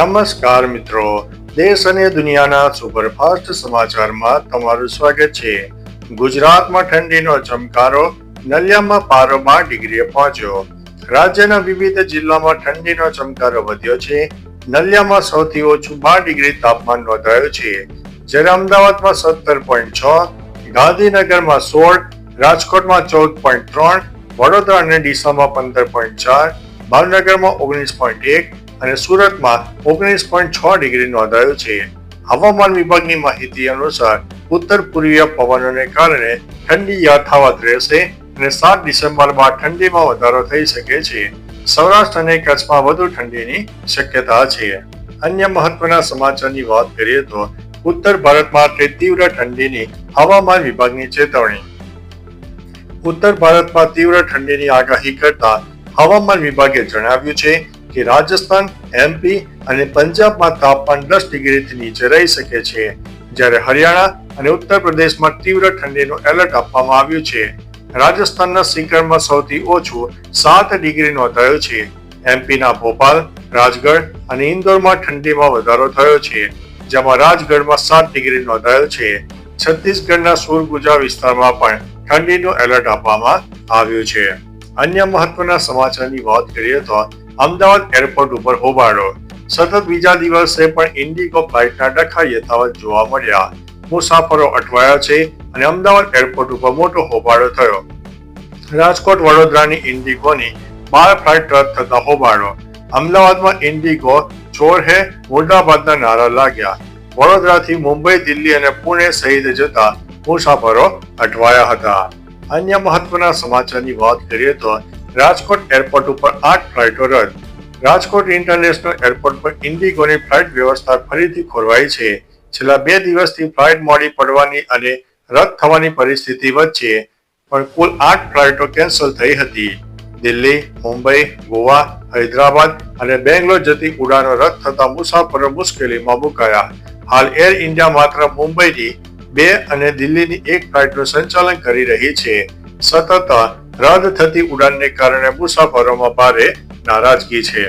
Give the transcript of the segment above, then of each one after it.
નમસ્કાર મિત્રો, દેશ અને દુનિયાના સુપરફાસ્ટ સમાચારમાં તમારું સ્વાગત છે. ગુજરાતમાં ઠંડીનો ચમકારો, નલિયામાં પારો 12 ડિગ્રીએ પહોંચ્યો. રાજ્યના વિવિધ જિલ્લામાં ઠંડીનો ચમકારો વધ્યો છે. નલિયામાં સૌથી ઓછું 12 ડિગ્રી તાપમાન નોંધાયું છે, જ્યારે અમદાવાદમાં 17.6, ગાંધીનગરમાં 16, રાજકોટમાં 14.3, વડોદરા અને ડીસામાં 15.4, ભાવનગરમાં 19.1 અને સુરતમાં 19.6 ડિગ્રી નોંધાયું છે. હવામાન વિભાગની માહિતી અનુસાર ઉત્તર પૂર્વીય પવનોને કારણે ઠંડી યથાવત રહેશે અને 7 ડિસેમ્બર બાદ ઠંડીમાં વધારો થઈ શકે છે. સૌરાષ્ટ્ર અને કચ્છમાં વધુ ઠંડીની શક્યતા છે. અન્ય મહત્વના સમાચારની વાત કરીએ તો ઉત્તર ભારતમાં તીવ્ર ઠંડીની હવામાન વિભાગની ચેતવણી. ઉત્તર ભારતમાં તીવ્ર ઠંડીની આગાહી કરતા હવામાન વિભાગે જણાવ્યું છે કે રાજસ્થાન, એમપી અને પંજાબમાં તાપમાન 10 ડિગ્રીથી નીચે રહી શકે છે, જ્યારે હરિયાણા અને ઉત્તર પ્રદેશમાં તીવ્ર ઠંડીનું એલર્ટ આપવામાં આવ્યું છે. રાજસ્થાનના સીકરમાં સૌથી ઓછું 7 ડિગ્રી નોંધાયું છે. એમપીના ભોપાલ, રાજગઢ અને ઇન્દોરમાં ઠંડીમાં વધારો થયો છે, જેમાં રાજગઢમાં 7 ડિગ્રી નોંધાયો છે. છત્તીસગઢના સુરગુજા વિસ્તારમાં પણ ઠંડીનું એલર્ટ આપવામાં આવ્યું છે. અન્ય મહત્વના સમાચારની વાત કરીએ તો અમદાવાદ એરપોર્ટ ઉપર હોબાળો. સતત બીજા દિવસે પણ ઇન્ડિગો ફ્લાઇટના ડખા યથાવત જોવા મળ્યા. મુસાફરો અટવાયા છે અને અમદાવાદ એરપોર્ટ ઉપર મોટો હોબાળો થયો. રાજકોટ વડોદરાની ઇન્ડિગોની 12 ફ્લાઇટ રદ થતા હોબાળો. અમદાવાદમાં ઇન્ડિગો ચોર હે મુર્દાબાદના નારા લાગ્યા. વડોદરાથી મુંબઈ, દિલ્હી અને પુણે સહિત જતા મુસાફરો અટવાયા હતા. અન્ય મહત્વના સમાચારની વાત કરીએ તો રાજકોટ એરપોર્ટ ઉપર 8 ફ્લાઇટો રદ. રાજકોટ ઇન્ટરનેશનલ એરપોર્ટ પર ઇન્ડિગોની ફ્લાઇટ વ્યવસ્થા ફરીથી ખોરવાઈ છે. છેલ્લા 2 દિવસથી ફ્લાઇટ મોડી પડવાની અને રદ થવાની પરિસ્થિતિ વચ્ચે પણ કુલ 8 ફ્લાઇટો કેન્સલ થઈ હતી. દિલ્હી, મુંબઈ, ગોવા, હૈદરાબાદ અને બેંગ્લોર જતી ઉડાનો રદ થતા મુસાફરો મુશ્કેલીમાં મુકાયા. હાલ એર ઇન્ડિયા માત્ર મુંબઈની 2 અને દિલ્હીની 1 ફ્લાઇટનું સંચાલન કરી રહી છે. સતત રદ થતી ઉડાનને કારણે મુસાફરોમાં ભારે નારાજગી છે.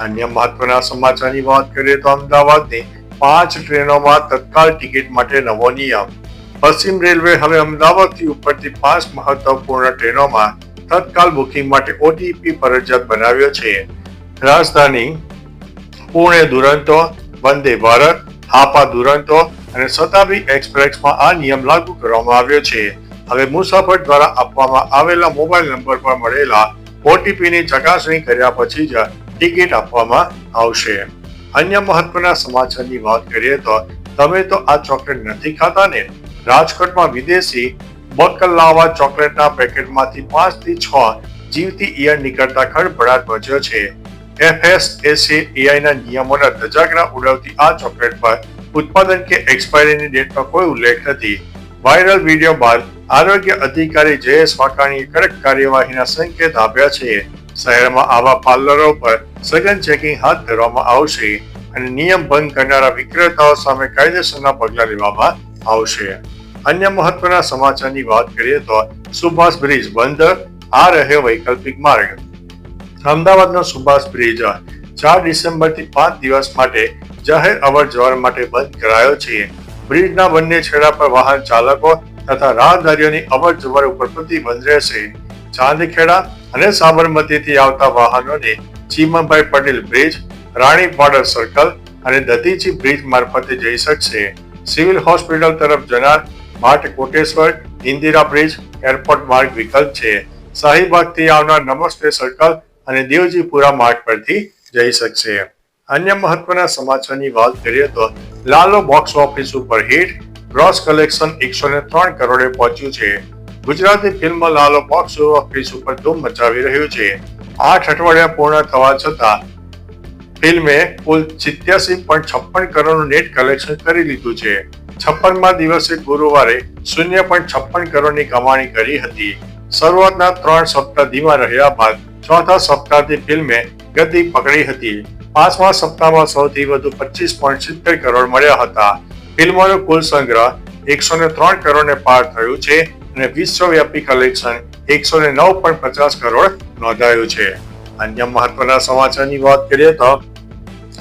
અન્ય મહત્વના સમાચારની વાત કરીએ તો અમદાવાદની 5 ટ્રેનોમાં તત્કાલ ટિકિટ માટે નવો નિયમ. પશ્ચિમ રેલવે હવે અમદાવાદથી ઉપડતી 5 મહત્વપૂર્ણ ટ્રેનોમાં તત્કાલ બુકિંગ માટે ઓટીપી ફરજિયાત બનાવ્યો છે. રાજધાની, પુણે દુરંતો, વંદે ભારત, હાપા દુરંતો અને શતાબ્દી એક્સપ્રેસમાં આ નિયમ લાગુ કરવામાં આવ્યો છે. હવે મુસાફર દ્વારા આપવામાં આવેલા મોબાઈલ નંબર પર મળેલા ઓટીપીની ચકાસણી કર્યા પછી જ ટિકિટ આપવામાં આવશે. અન્ય મહત્વના સમાચારની વાત કરીએ તો તમે તો આ ચોકલેટ નથી ખાતા ને? રાજકોટમાં વિદેશી બકલાવા ચોકલેટના પેકેટમાંથી 5 થી 6 જીવતી ઈયળ નીકળતા ખળભળાટ મચ્યો છે. FSSAIના નિયમોના ધજાગરા ઉડાવતી આ ચોકલેટ પર ઉત્પાદન કે એક્સપાયરીની ડેટનો કોઈ ઉલ્લેખ નથી. વાયરલ વિડીયો બાદ આરોગ્ય અધિકારી જયેશ વાકાણીએ કડક કાર્યવાહીના સંકેત આપ્યા છે. શહેરમાં આવા પાર્લરો પર સઘન ચેકિંગ હાથ ધરવામાં આવશે અને નિયમ ભંગ કરનારા વિક્રેતાઓ સામે કાયદેસરના પગલાં લેવામાં આવશે. અન્ય મહત્વના સમાચારની વાત કરીએ તો સુભાષ બ્રિજ બંધ, આ રહ્યો વૈકલ્પિક માર્ગ. અમદાવાદનો સુભાષ બ્રિજ 4 ડિસેમ્બરથી 5 દિવસ માટે જાહેર અવર જવર માટે બંધ કરાયો છે. બ્રિજના બંને છેડા પર વાહન ચાલકો તથા રાહદારીઓની અવર જવર ઉપર પ્રતિબંધ રહેશે. ચાંદખેડા અને સાબરમતીથી આવતા વાહનોને ચીમનભાઈ પટેલ બ્રિજ, રાણી બોર્ડર સર્કલ અને દધીચી બ્રિજ મારફતે જઈ શકશે. સિવિલ હોસ્પિટલ તરફ જનાર Mart Koteshwar, Indira bridge, airport માર્ગ વિકલ્પ છે. શાહીબાગથી આવનાર નમસ્તે સર્કલ અને દેવજીપુરા માર્ગ પરથી જઈ શકશે. અન્ય મહત્વના સમાચારની વાત કરીએ તો લાલો બોક્સ ઓફિસ ઉપર હિટ, ગ્રોસ કલેક્શન 103 કરોડે પહોંચ્યું છે. Gujarati film Lalo box office ઉપર ધૂમ મચાવી રહ્યું છે. 8 અઠવાડિયા પૂર્ણ થવા છતાં ફિલ્મે કુલ 87.56 કરોડનું નેટ કલેક્શન કરી લીધું છે. 56મા દિવસે ગુરુવારે 0.56 કરોડની કમાણી કરી હતી. શરૂઆતના 3 સપ્તાહ ધીમા રહ્યા બાદ ચોથા સપ્તાહથી ફિલ્મે ગતિ પકડી હતી. 5મા સપ્તાહમાં સૌથી વધુ 25.70 કરોડ મળ્યા હતા. ફિલ્મોનો કુલ સંગ્રહ 103 કરોડને પાર થયું છે અને વિશ્વવ્યાપી કલેક્શન 109.50 કરોડ નોંધાયું છે. અન્ય મહત્વના સમાચારની વાત કરીએ તો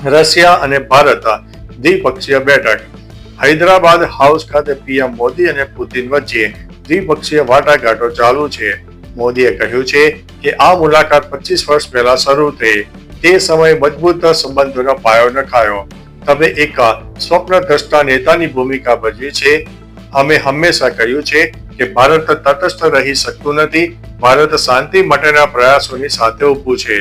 રશિયા અને ભારત દ્વિપક્ષીય બેઠક. હૈદરાબાદ હાઉસ ખાતે પીએમ મોદી અને પુતિન વચ્ચે દ્વિપક્ષીય વાટાઘાટો ચાલુ છે. મોદીએ કહ્યું છે કે આ મુલાકાત 25 વર્ષ પહેલા શરૂ થઈ. તે સમયે મજબૂત સંબંધોનો પાયો નખાયો. તમે એક સ્વપ્નદ્રષ્ટા નેતાની ભૂમિકા ભજવી છે. અમે હંમેશા કહ્યું છે કે ભારત તટસ્થ રહી શકતું નથી. ભારત શાંતિ માટેના પ્રયાસોની સાથે ઊભું છે.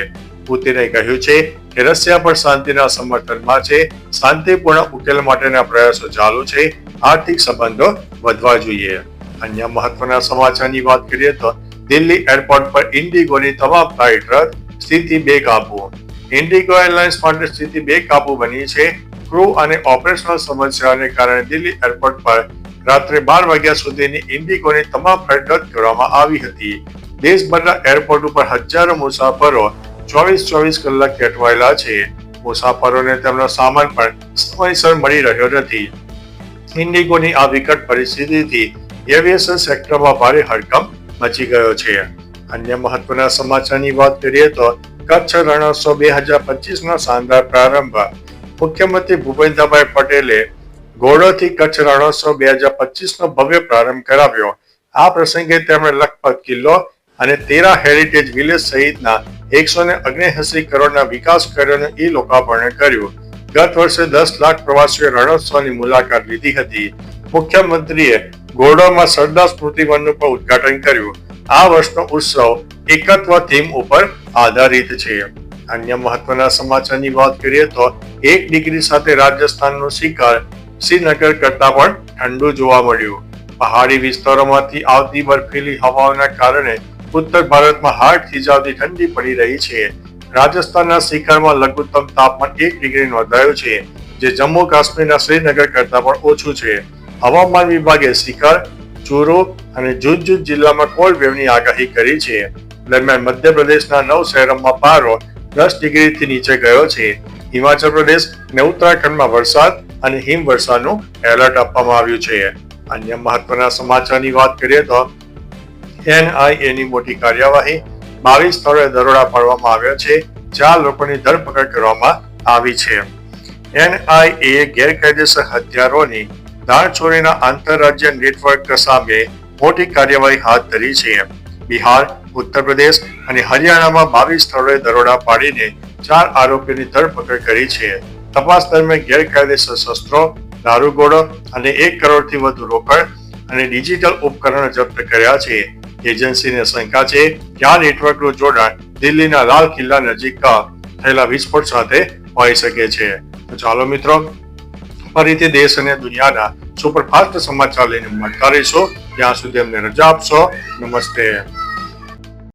પુતિને કહ્યું છે કે રશિયા પણ શાંતિના સમર્થનમાં છે. શાંતિપૂર્ણ ઉકેલ માટેના પ્રયાસો ચાલુ છે. આર્થિક સંબંધો વધવા જોઈએ. અન્ય મહત્વના સમાચારની વાત કરીએ તો દિલ્હી એરપોર્ટ પર ઇન્ડિગોની તમામ ફ્લાઇટ રદ, સ્થિતિ બેકાબુ. ઇન્ડિગો એરલાઇન્સ માટે સ્થિતિ બેકાબુ બની છે. ક્રૂ અને ઓપરેશનલ સમસ્યાઓને કારણે દિલ્હી એરપોર્ટ પર રાત્રે 12 વાગ્યા સુધીની ઇન્ડિગોની તમામ ફ્લાઇટ રદ કરવામાં આવી હતી. દેશભરના એરપોર્ટ ઉપર હજારો મુસાફરો 24 કલાક અટવાયેલા છે. મુસાફરોને તેમનો સામાન પણ સમયસર મળી રહ્યો નથી. ઇન્ડિગોની આ વિકટ પરિસ્થિતિથી એવિએશન સેક્ટરમાં ભારે હડકંપ મચી ગયો છે. અન્ય મહત્વના સમાચારની વાત કરીએ તો કચ્છ રણોત્સવ 2025નો શાનદાર પ્રારંભ. મુખ્યમંત્રી ભૂપેન્દ્રભાઈ પટેલે ઘોડોથી કચ્છ રણોત્સવ 2025નો ભવ્ય પ્રારંભ કરાવ્યો. આ પ્રસંગે તેમણે લખપત કિલ્લો અને 13 હેરિટેજ વિલેજ સહિતના 179 કરોડના વિકાસ કાર્યોનું લોકાર્પણ કર્યું. ગત વર્ષે 10 લાખ પ્રવાસીઓએ રણોત્સવની મુલાકાત લીધી હતી. મુખ્યમંત્રીએ ઘોડોમાં સરદાર સ્મૃતિ વનનું પણ ઉદ્ઘાટન કર્યું. આ વર્ષનો ઉત્સવ એકત્વ થીમ ઉપર આધારિત છે. અન્ય મહત્વના સમાચારની વાત કરીએ તો 1 ડિગ્રી સાથે રાજસ્થાનનું શિખર શ્રીનગર કરતા પણ ઠંડુ જોવા મળ્યું. પહાડી વિસ્તારોમાંથી આવતી બર્ફીલી હવાઓના કારણે ઉત્તર ભારતમાં હાડ થીજાવતી ઠંડી પડી રહી છે. રાજસ્થાનના શિખરમાં લઘુત્તમ તાપમાન 1 ડિગ્રી નોંધાયું છે, જે જમ્મુ કાશ્મીરના શ્રીનગર કરતા પણ ઓછું છે. હવામાન વિભાગે શિખર, ચૂરુ અને ઝુંઝુનુ જિલ્લામાં કોલ્ડ વેવની આગાહી કરી છે. દરમિયાન મધ્યપ્રદેશના 9 શહેરોમાં પારો 10 ડિગ્રીથી નીચે ગયો છે. હિમાચલ પ્રદેશ અને ઉત્તરાખંડમાં વરસાદ અને હિમવર્ષાનું એલર્ટ આપવામાં આવ્યું છે. અન્ય મહત્વના સમાચારની વાત કરીએ તો એનઆઈએની મોટી કાર્યવાહી. 22 સ્થળોએ દરોડા પાડવામાં આવ્યા છે. 4 લોકોની ધરપકડ કરવામાં આવી છે. એનઆઈએ ગેરકાયદેસર હથિયારોની દાણચોરીના આંતરરાજ્ય નેટવર્ક સામે મોટી કાર્યવાહી હાથ ધરી છે. બિહાર, ઉત્તર પ્રદેશ અને હરિયાણામાં 22 સ્થળોએ દરોડા પાડીને 4 આરોપીઓની ધરપકડ કરી છે. તપાસ દરમિયાન ગેરકાયદેસર શસ્ત્રો, દારૂગોળો અને 1 કરોડથી વધુ રોકડ અને ડિજિટલ ઉપકરણો જપ્ત કર્યા છે. એજન્સીને શંકા છે કે આ નેટવર્કનું જોડાણ દિલ્હીના લાલ કિલ્લા નજીક થયેલા વિસ્ફોટ સાથે હોઈ શકે છે. તો ચાલો મિત્રો, ફરીથી દેશ અને દુનિયાના સુપરફાસ્ટ સમાચાર લઈને મળતા રહીશું. ત્યાં સુધી અમને રજા આપશો. નમસ્તે.